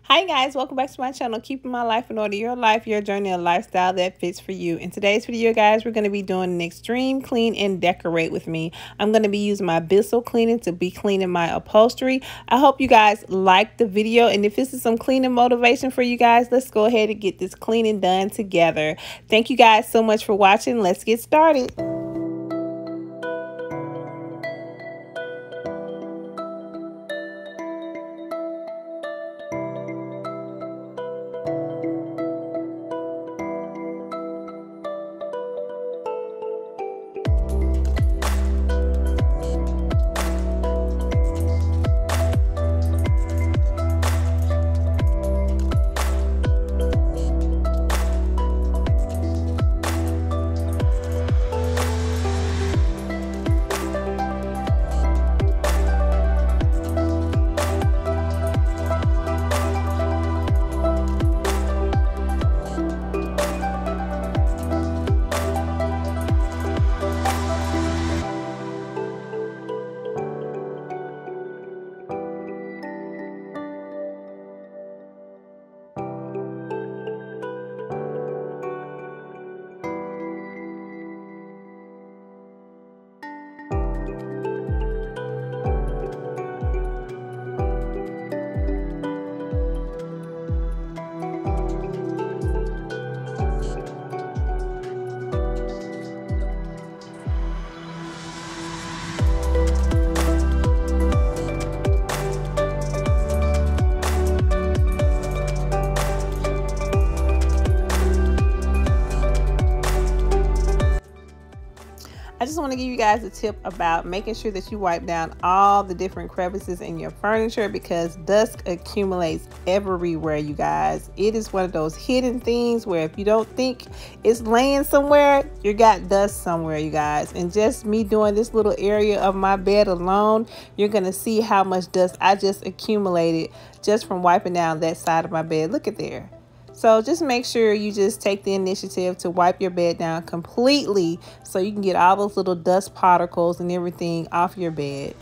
Hi guys, welcome back to my channel, Keeping My Life in Order, your life, your journey, a lifestyle that fits for you. In today's video, guys, we're going to be doing an extreme clean and decorate with me. I'm going to be using my Bissell cleaning to be cleaning my upholstery. I hope you guys like the video, and if this is some cleaning motivation for you guys, let's go ahead and get this cleaning done together. Thank you guys so much for watching. Let's get started. I just want to give you guys a tip about making sure that you wipe down all the different crevices in your furniture, because dust accumulates everywhere, you guys. It is one of those hidden things where if you don't think it's laying somewhere, you got dust somewhere, you guys. And just me doing this little area of my bed alone, you're going to see how much dust I just accumulated just from wiping down that side of my bed. Look at there. So just make sure you just take the initiative to wipe your bed down completely so you can get all those little dust particles and everything off your bed.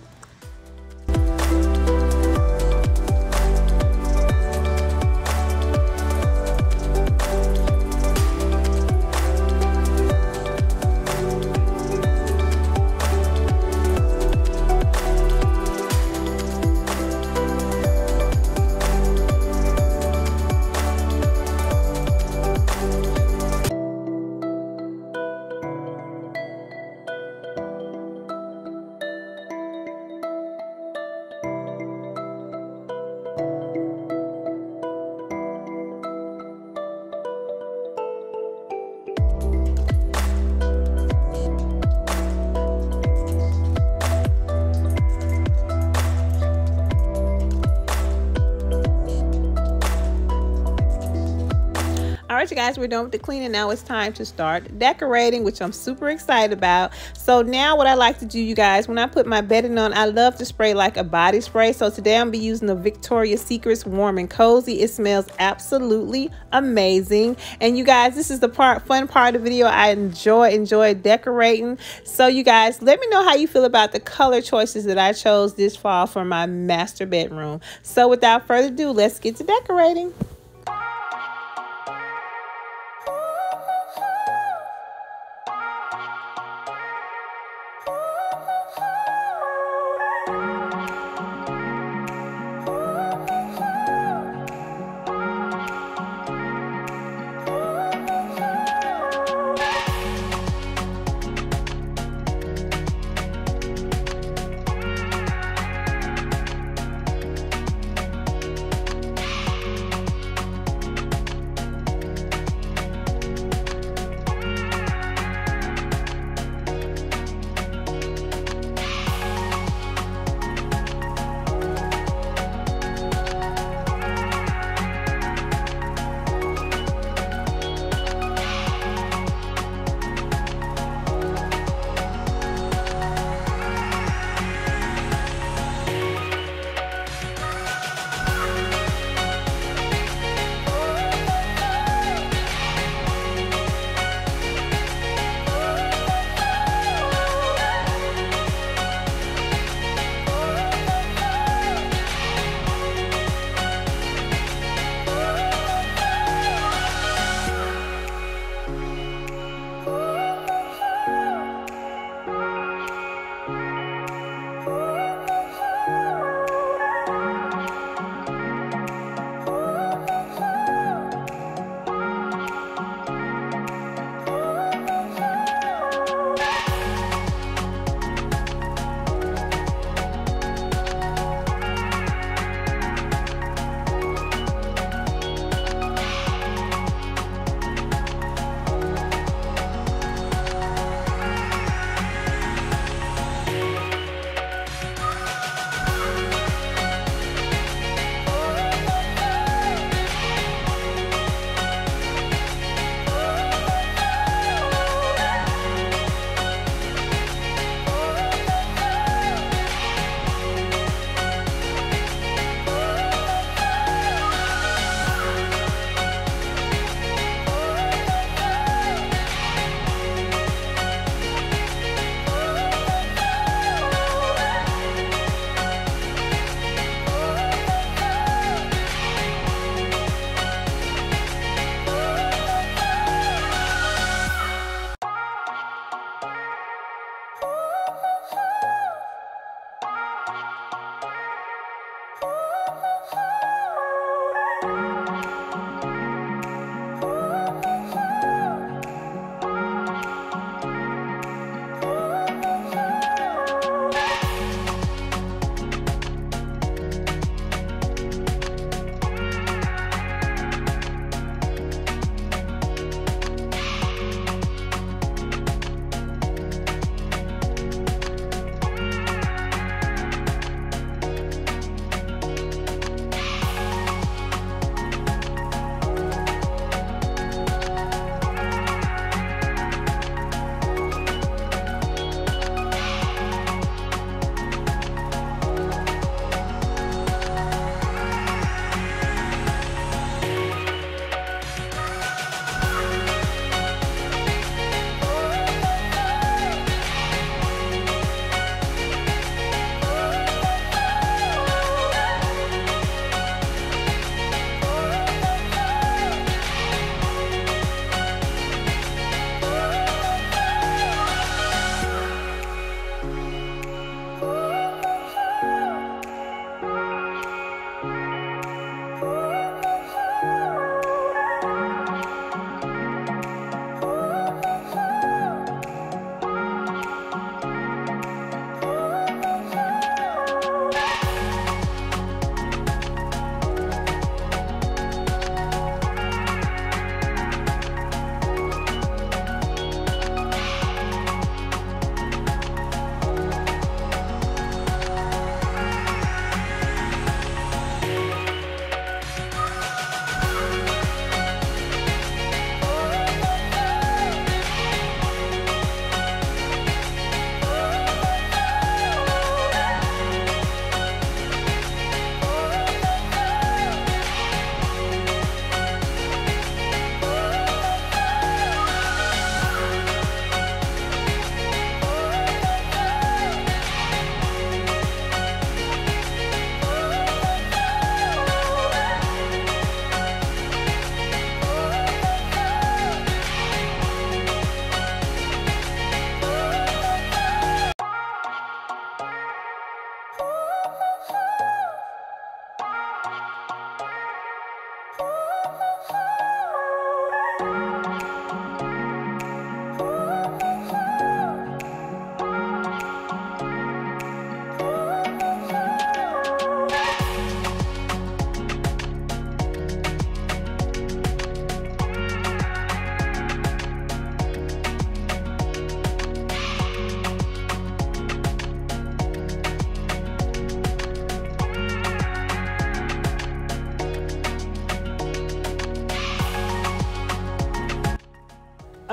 Alright, you guys, we're done with the cleaning. Now it's time to start decorating, which I'm super excited about. So now what I like to do, you guys, when I put my bedding on, I love to spray like a body spray. So today I'm going to be using the Victoria's Secrets Warm and Cozy. It smells absolutely amazing. And you guys, this is the fun part of the video. I enjoy decorating. So you guys, let me know how you feel about the color choices that I chose this fall for my master bedroom. So without further ado, let's get to decorating.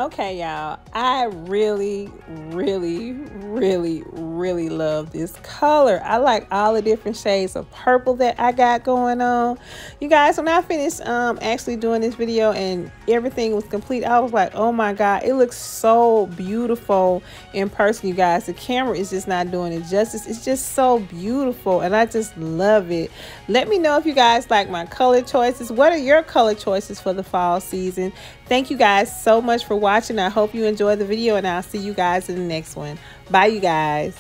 Okay, y'all, I really love this color. I like all the different shades of purple that I got going on. You guys, when I finished actually doing this video and everything was complete, I was like, oh my god, it looks so beautiful in person. You guys, the camera is just not doing it justice. It's just so beautiful and I just love it. Let me know if you guys like my color choices. What are your color choices for the fall season? Thank you guys so much for watching. I hope you enjoyed the video and I'll see you guys in the next one. Bye, you guys.